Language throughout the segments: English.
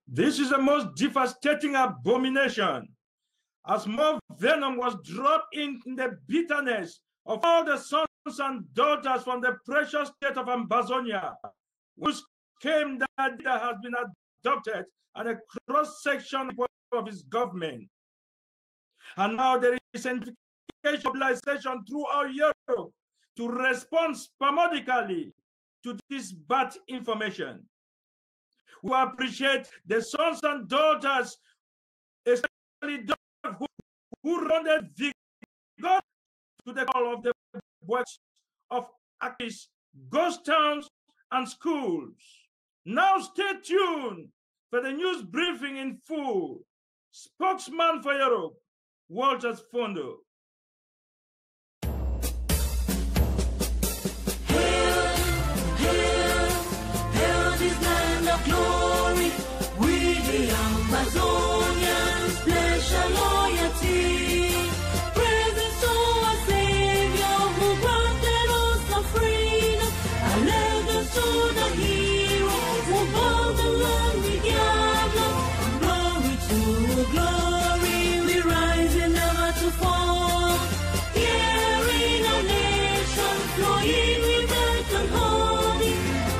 This is the most devastating abomination, as more venom was dropped in the bitterness of all the sons and daughters from the precious state of Amazonia, whose came that has been adopted and a cross-section of his government. And now there is a mobilization throughout Europe to respond spasmodically to this bad information. We appreciate the sons and daughters, especially those who responded vigorously to the call of the voice of activists, ghost towns, and schools. Now stay tuned for the news briefing in full. Spokesman for Europe, Walter Fondo. Amazonians pledge our loyalty, praising to our Savior who granted us the freedom, and led us to the hero who bowed the lonely diablo. Glory to glory, we rise and never to fall. Here in our nation, flowing with earth and holy.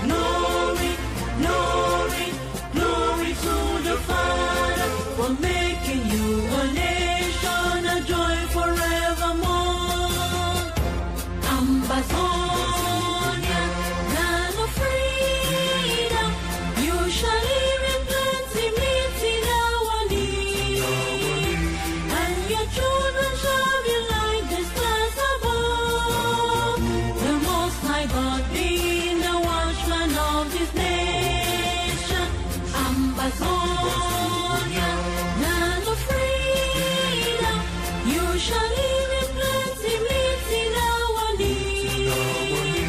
Glory, glory, glory to the Father, for making you a nation, a joy forevermore. Amazonia, land of freedom, you shall live in plenty, meeting our need, and your children shall be like the stars above. The Most High God being the watchman of this nation. Amazonia, land of freedom, you shall live in plenty, meeting our need,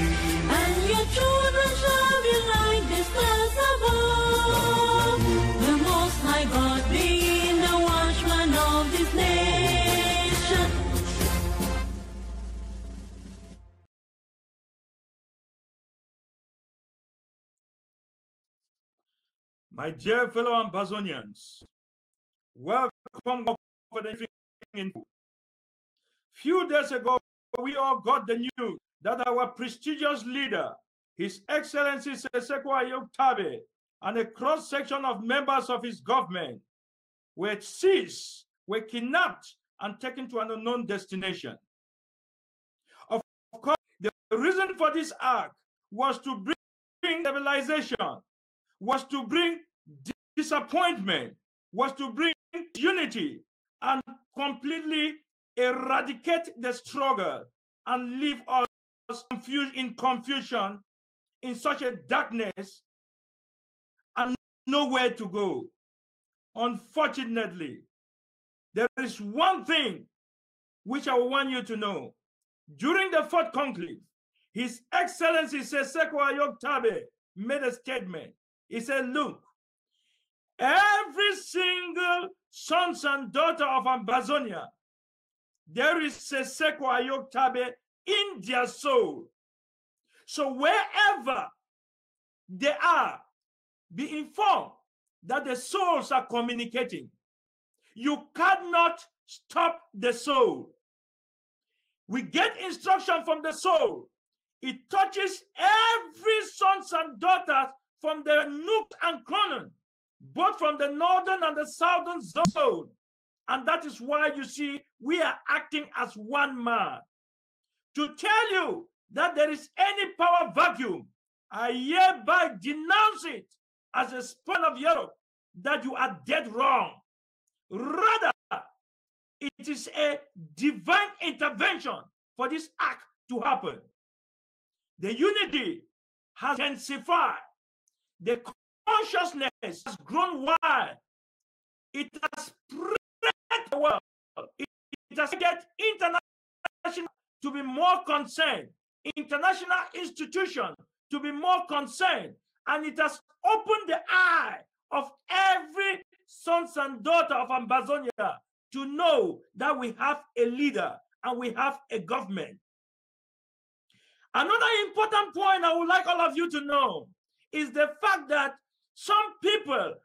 and your children shall be like the stars above. The Most High God being the watchman of this nation. My dear fellow Amazonians, welcome for the briefing. Few days ago, we all got the news that our prestigious leader, His Excellency Sesekwa Yoktabe, and a cross-section of members of his government were seized, were kidnapped, and taken to an unknown destination. Of course, the reason for this act was to bring civilization, was to bring disappointment, was to bring unity, and completely eradicate the struggle and leave us in confusion, in such a darkness, and nowhere to go. Unfortunately, there is one thing which I want you to know. During the fourth conclave, His Excellency Sesekwa Yoktabe made a statement. He said, look, every single sons and daughter of Amazonia, there is Sesekwa Yoktabe in their soul. So wherever they are, be informed that the souls are communicating. You cannot stop the soul. We get instruction from the soul. It touches every sons and daughters from the nook and corner, both from the northern and the southern zone. And that is why you see we are acting as one man. To tell you that there is any power vacuum, I hereby denounce it as a spawn of Europe, that you are dead wrong. Rather, it is a divine intervention for this act to happen. The unity has intensified. The consciousness has grown wide. It has spread the world. It has get international to be more concerned, international institutions to be more concerned, and it has opened the eye of every sons and daughter of Amazonia to know that we have a leader and we have a government. Another important point I would like all of you to know is the fact that some people,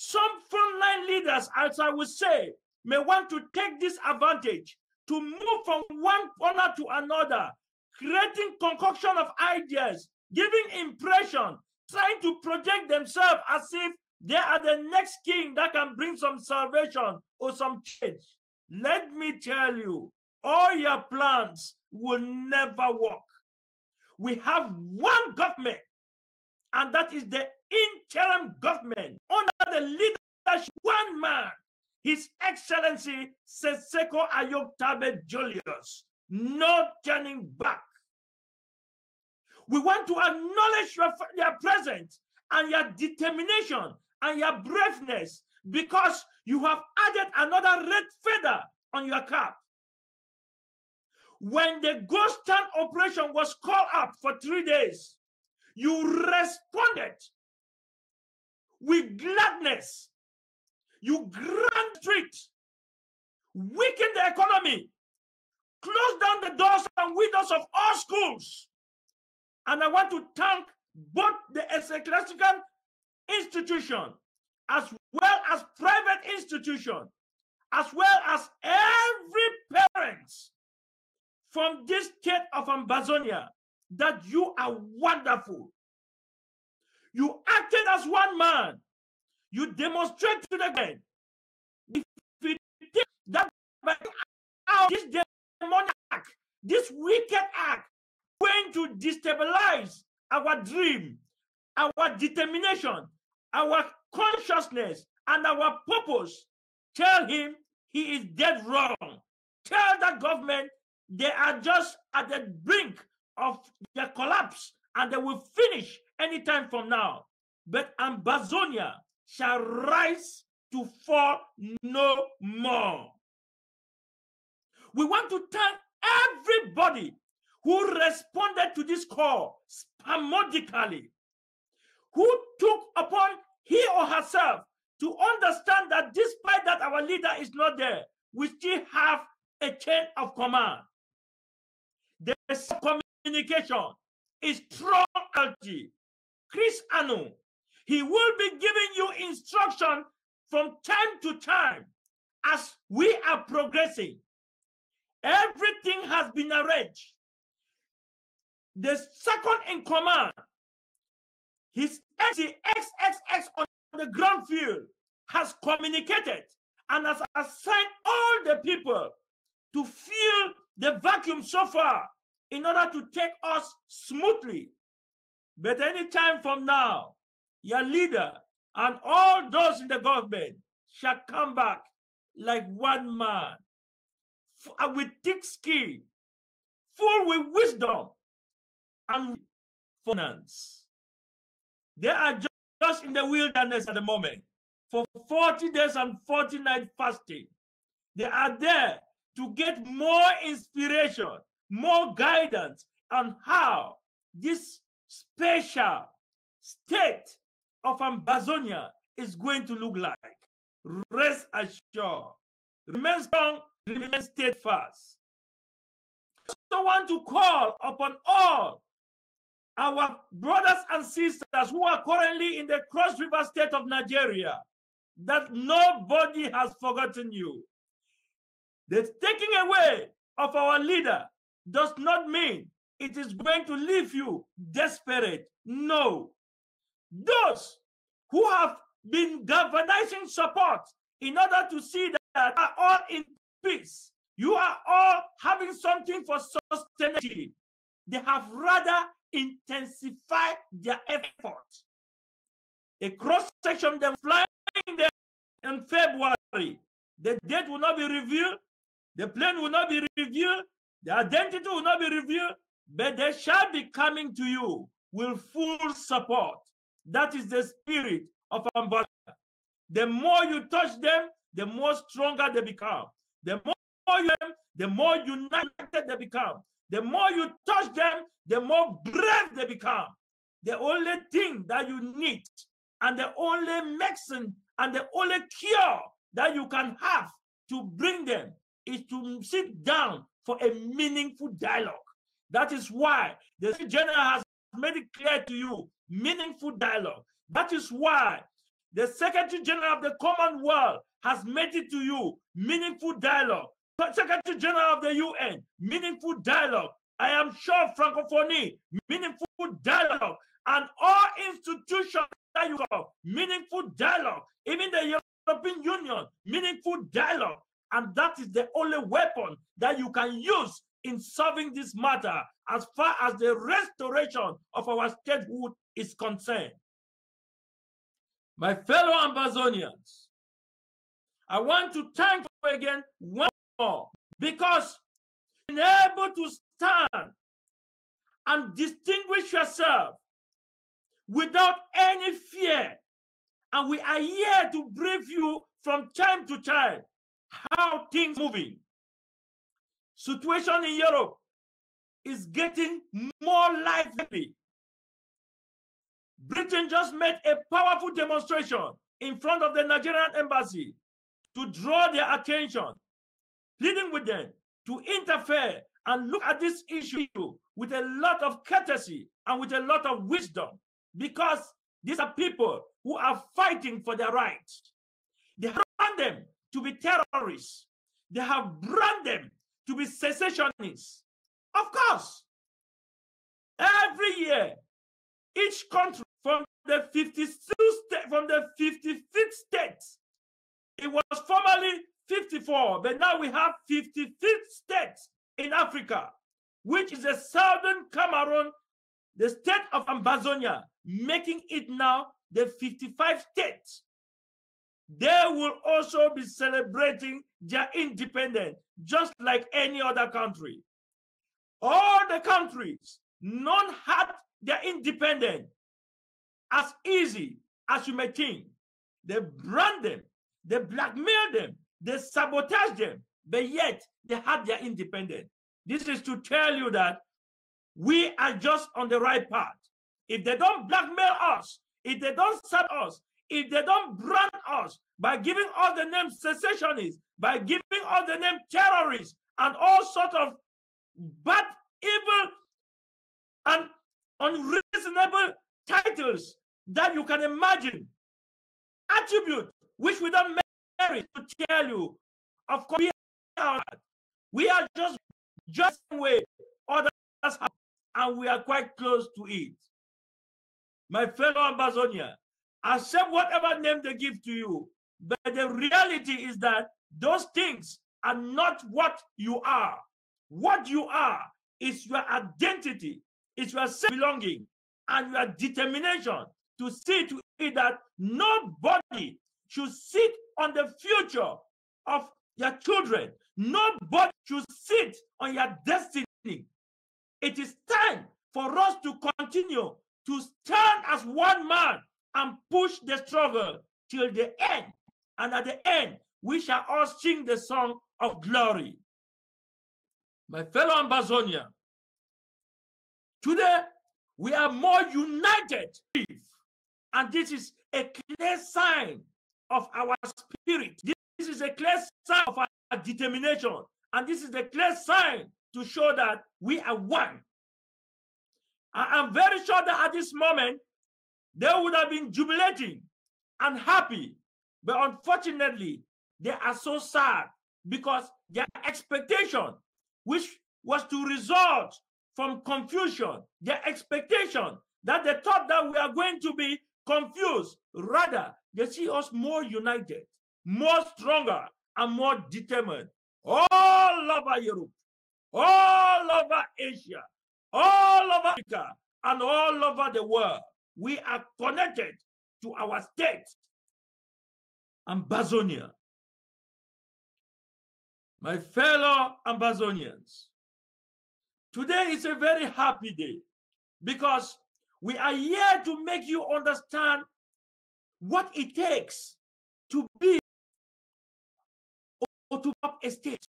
Some frontline leaders, as I would say, may want to take this advantage to move from one corner to another, creating concoction of ideas, giving impression, trying to project themselves as if they are the next king that can bring some salvation or some change. Let me tell you, all your plans will never work. We have one government, and that is the interim government under the leadership of one man, His Excellency Seseko Ayoktabe Julius. No turning back. We want to acknowledge your presence and your determination and your braveness, because you have added another red feather on your cap. When the ghost town operation was called up for 3 days, you responded with gladness. You grand street, weaken the economy, close down the doors and windows of all schools. And I want to thank both the ecclesiastical institution as well as private institution, as well as every parent from this state of Amazonia, that you are wonderful. You acted as one man. You demonstrate to the men. If you think that by this demonic act, this wicked act, going to destabilize our dream, our determination, our consciousness, and our purpose, tell him he is dead wrong. Tell the government they are just at the brink of the collapse, and they will finish anytime from now. But Amazonia shall rise to fall no more. We want to thank everybody who responded to this call spasmodically, who took upon he or herself to understand that despite that our leader is not there, we still have a chain of command. The communication is strong. Chris Anu, he will be giving you instruction from time to time as we are progressing. Everything has been arranged. The second in command, his XXX on the ground field, has communicated and has assigned all the people to fill the vacuum so far in order to take us smoothly. But any time from now, your leader and all those in the government shall come back like one man, with thick skin, full with wisdom and finance. They are just in the wilderness at the moment for 40 days and 40 nights fasting. They are there to get more inspiration, more guidance on how this special state of Amazonia is going to look like. Rest assured. Remain strong, remain steadfast. I also want to call upon all our brothers and sisters who are currently in the Cross River state of Nigeria, that nobody has forgotten you. The taking away of our leader does not mean it is going to leave you desperate. No. Those who have been galvanizing support in order to see that are all in peace, you are all having something for sustainability. They have rather intensified their efforts. A cross-section them flying there in February. The date will not be revealed. The plane will not be revealed. The identity will not be revealed. But they shall be coming to you with full support. That is the spirit of Amazonia. The more you touch them, the more stronger they become. The more united they become. The more you touch them, the more brave they become. The only thing that you need and the only medicine and the only cure that you can have to bring them is to sit down for a meaningful dialogue. That is why the General has made it clear to you, meaningful dialogue. That is why The Secretary General of the Commonwealth has made it to you meaningful dialogue. Secretary General of the UN, meaningful dialogue. I am sure Francophonie, meaningful dialogue. And all institutions that you have, meaningful dialogue. Even the European Union, meaningful dialogue. And that is the only weapon that you can use in solving this matter as far as the restoration of our statehood is concerned. My fellow Amazonians, I want to thank you again once more because you're able to stand and distinguish yourself without any fear. And we are here to brief you from time to time how things are moving. Situation in Europe is getting more lively. Britain just made a powerful demonstration in front of the Nigerian embassy to draw their attention, pleading with them to interfere and look at this issue with a lot of courtesy and with a lot of wisdom, because these are people who are fighting for their rights. They have branded them to be terrorists. They have branded them to be secessionists. Of course, every year, each country from the 55th state, it was formerly 54, but now we have 55th states in Africa, which is the southern Cameroon, the state of Amazonia, making it now the 55 states. They will also be celebrating their independence, just like any other country. All the countries, none had their independence as easy as you may think. They brand them, they blackmail them, they sabotage them, but yet they had their independence. This is to tell you that we are just on the right path. If they don't blackmail us, if they don't sell us, if they don't brand us by giving us the name secessionists, by giving us the name terrorists, and all sorts of bad, evil, and unreasonable titles that you can imagine, attribute which we don't merit to tell you. Of course, we are just the way others have, and we are quite close to it. My fellow Amazonians, accept whatever name they give to you, but the reality is that those things are not what you are. What you are is your identity, it's your self-belonging, and your determination to see to it that nobody should sit on the future of your children. Nobody should sit on your destiny. It is time for us to continue to stand as one man and push the struggle till the end. And at the end, we shall all sing the song of glory. My fellow Amazonians, today we are more united, and this is a clear sign of our spirit. This is a clear sign of our determination, and this is a clear sign to show that we are one. I am very sure that at this moment, they would have been jubilating and happy, but unfortunately, they are so sad because their expectation, which was to result from confusion, their expectation that they thought that we are going to be confused, rather, they see us more united, more stronger, and more determined. All over Europe, all over Asia, all over Africa, and all over the world, we are connected to our state, Amazonia. My fellow Amazonians, today is a very happy day because we are here to make you understand what it takes to be or to have a state.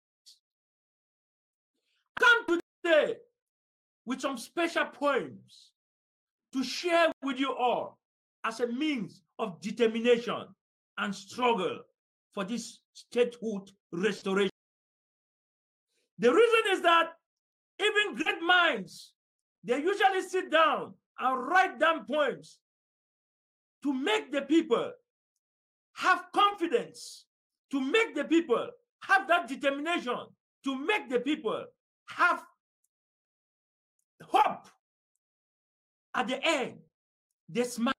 I come today with some special poems to share with you all as a means of determination and struggle for this statehood restoration. The reason is that even great minds, they usually sit down and write down poems to make the people have confidence, to make the people have that determination, to make the people have hope. At the end, they smile.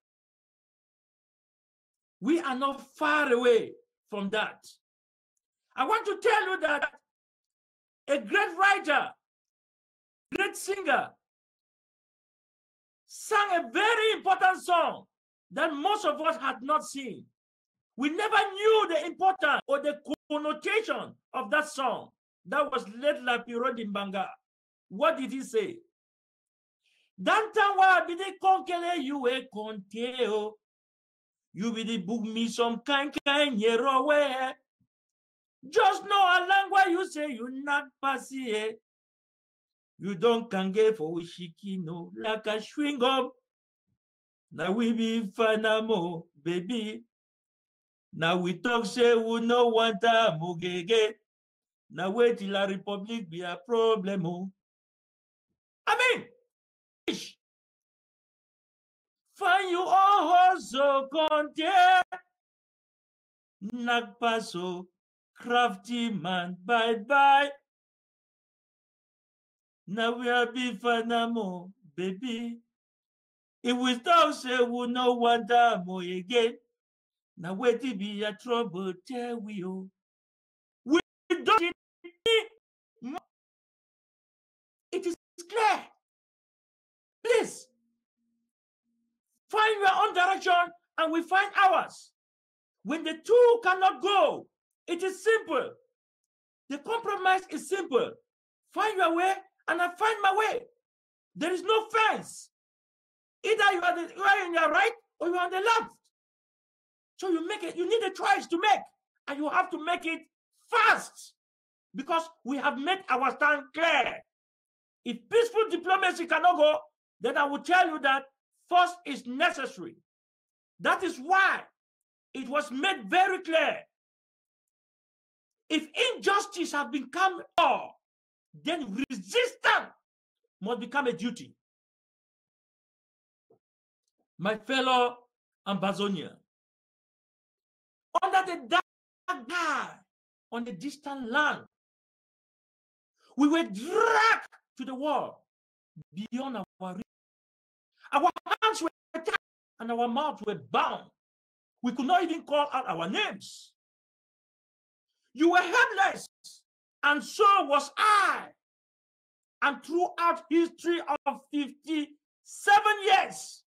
We are not far away from that. I want to tell you that a great writer, great singer, sang a very important song that most of us had not seen. We never knew the importance or the connotation of that song. That was late Lapiro Dimbanga. What did he say? Dantawa be the konkele you a conteo. You be the book me some kind yero way. Just know a language you say you not passy. You don't can get for wishikino like a swing up. Now we be fanamo, baby. Now we talk say we no want a mugege. Now wait till la republic be a problem. I mean, find you all so content. Nagpaso, crafty man, bye. Now we are be fanamo, baby. If we talk say we no want a mo again. Now wait till be a trouble, tell we oh. We don't need. It is clear. Please find your own direction and we find ours. When the two cannot go, it is simple. The compromise is simple. Find your way and I find my way. There is no fence. Either you are in your right or you are on the left. So you make it. You need a choice to make, and you have to make it fast because we have made our stand clear. If peaceful diplomacy cannot go, then I will tell you that force is necessary. That is why it was made very clear. If injustice has become law, then resistance must become a duty. My fellow Ambazonians, under the dark sky on the distant land, we were dragged to the wall beyond our reach. Our hands were tied and our mouths were bound. We could not even call out our names. You were helpless, and so was I. And throughout history of 57 years,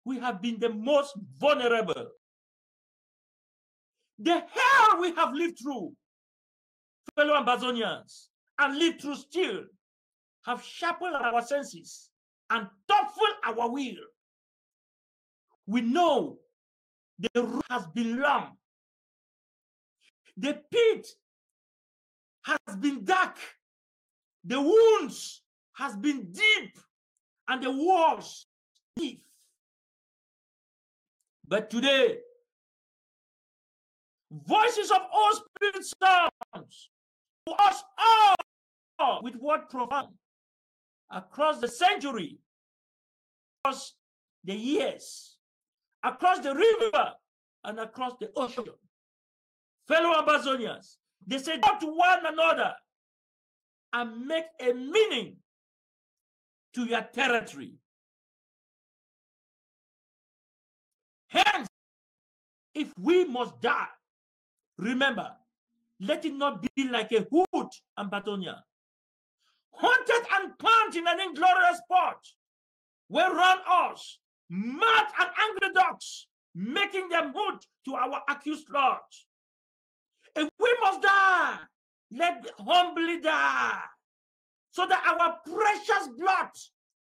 we have been the most vulnerable. The hell we have lived through, fellow Ambazonians, and live through still, have sharpened our senses and toughened our will. We know the road has been long. The pit has been dark. The wounds has been deep and the walls deep. But today, voices of all spirit sounds to us all with word profound across the century, across the years, across the river, and across the ocean. Fellow Ambazonians, they say go to one another and make a meaning to your territory. Hence, if we must die, remember, let it not be like a hood, Ambatonia, haunted and punched in an inglorious spot where run us, mad and angry dogs, making them hood to our accused lords. If we must die, let humbly die, so that our precious blood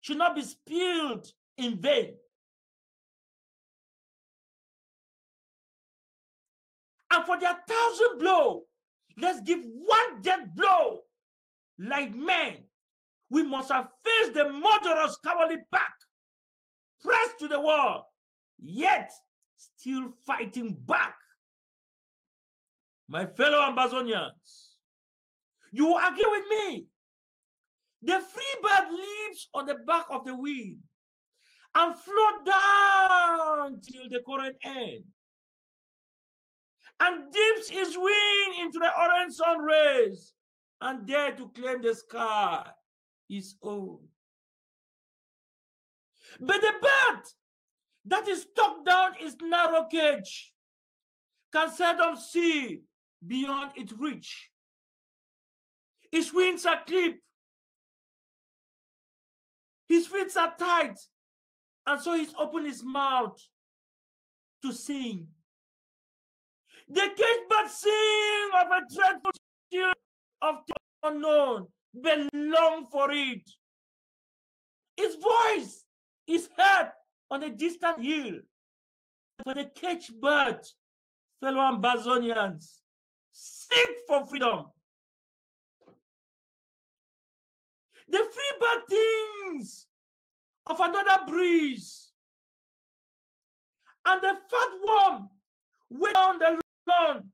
should not be spilled in vain. And for their 1,000 blow, let's give one dead blow. Like men, we must have faced the murderous cowardly pack, pressed to the wall, yet still fighting back. My fellow Ambazonians, you will agree with me. The free bird lives on the back of the wind and float down till the current end. and dips his wing into the orange sun rays and dare to claim the sky his own. But the bird that is stuck down his narrow cage can seldom see beyond its reach. His wings are clipped, his feet are tight, and so he's opened his mouth to sing. The cage bird sing of a dreadful tale of the unknown, but long for it. His voice is heard on a distant hill. For the cage bird, fellow Ambazonians, seek for freedom. The free bird thinks of another breeze, and the fat worm went down the lawn,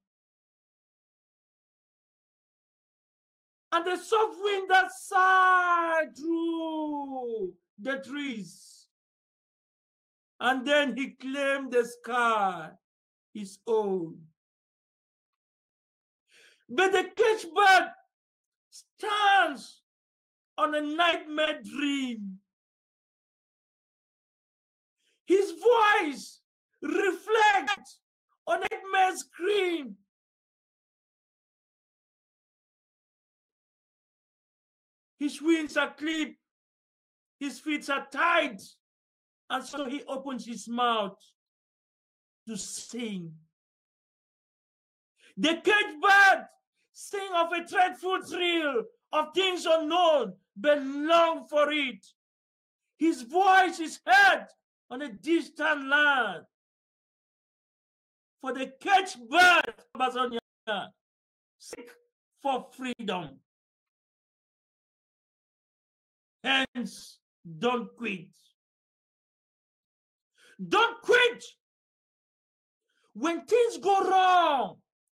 and the soft wind that sighed through the trees. And then he claimed the sky his own. But the cage bird stands on a nightmare dream. His voice reflects on a nightmare scream. His wings are clipped, his feet are tied, and so he opens his mouth to sing. The cage bird sing of a dreadful thrill of things unknown, but long for it. His voice is heard on a distant land. For the cage bird, Amazonia, seek for freedom. Hence, don't quit. Don't quit when things go wrong,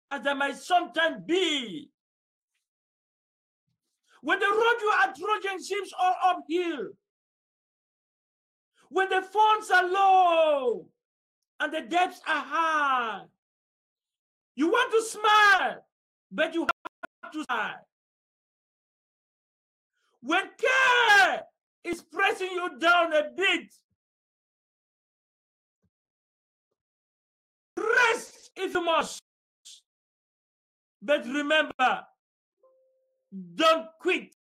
as they might sometimes be. When the road you are trudging seems all uphill. When the funds are low and the debts are high. You want to smile, but you have to sigh. When care is pressing you down a bit, rest if you must. But remember, don't quit.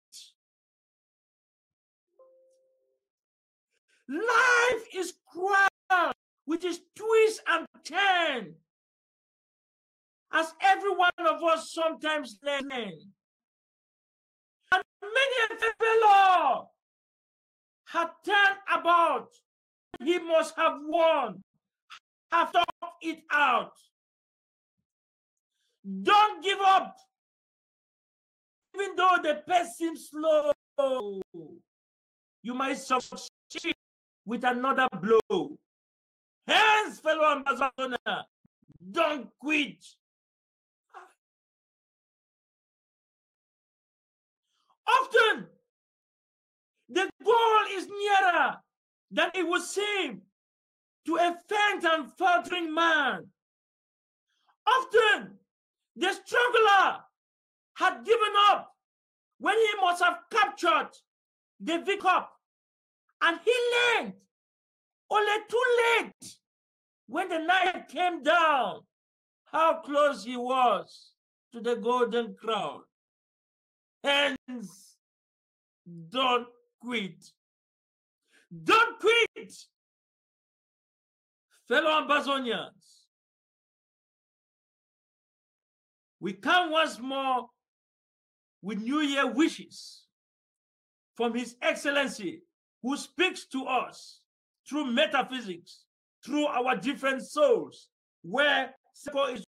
Life is cruel with its twists and turns, as every one of us sometimes learn. And many a fellow had turned about. He must have won, have thought it out. Don't give up, even though the pace seems slow. You might succeed with another blow. Hence, fellow ambassador, don't quit. Often, the goal is nearer than it would seem to a faint and faltering man. Often, the struggler had given up when he must have captured the big cup, and he learned only too late when the night came down how close he was to the golden crown. Hence, don't quit. Don't quit, fellow Ambazonians. We come once more with New Year wishes from His Excellency, who speaks to us through metaphysics, through our different souls, where Seko is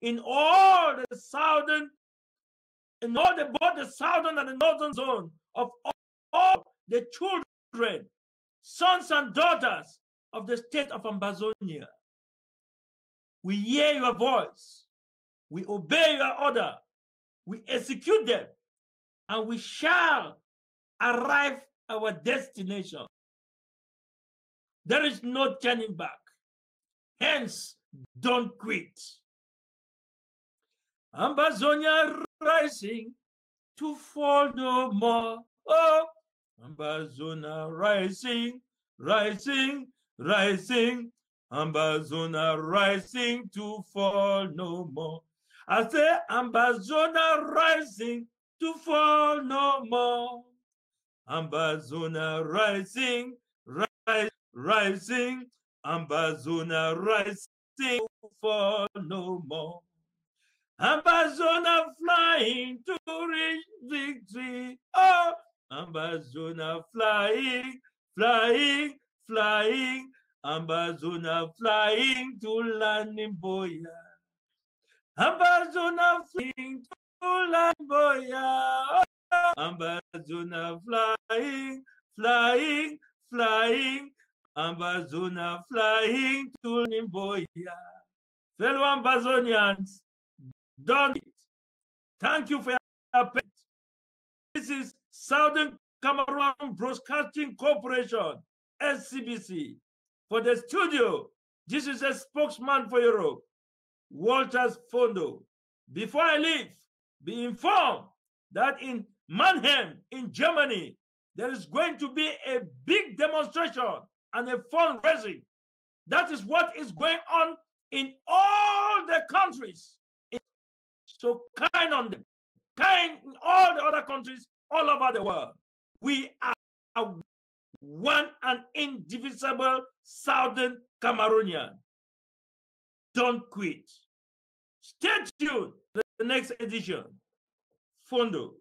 in all the southern, in all the both the southern and the northern zone of all the children, sons and daughters of the state of Ambazonia. We hear your voice, we obey your order, we execute them, and we shall arrive our destination. There is no turning back. Hence, don't quit. Ambazonia rising to fall no more. Oh, Ambazonia rising, rising, rising. Ambazonia rising to fall no more. I say Ambazonia rising to fall no more. Ambazonia rising, rising. Ambazonia rising to fall no more. Ambazonia flying to reach victory. Oh, Ambazonia flying, flying, flying. Ambazonia flying to land in Boya. Ambazonia flying to land Boya. Oh, Ambazonia flying, flying, flying. Ambazonia flying to land in Boya. Fellow Ambazonians, done it. Thank you for your patience. This is Southern Cameroon Broadcasting Corporation, SCBC. For the studio, this is a spokesman for Europe, Walters Fondo. Before I leave, be informed that in Mannheim, in Germany, there is going to be a big demonstration and a fundraising. That is what is going on in all the countries. So kind on them, kind in all the other countries all over the world. We are one and indivisible Southern Cameroonian. Don't quit. Stay tuned to the next edition. Fondo.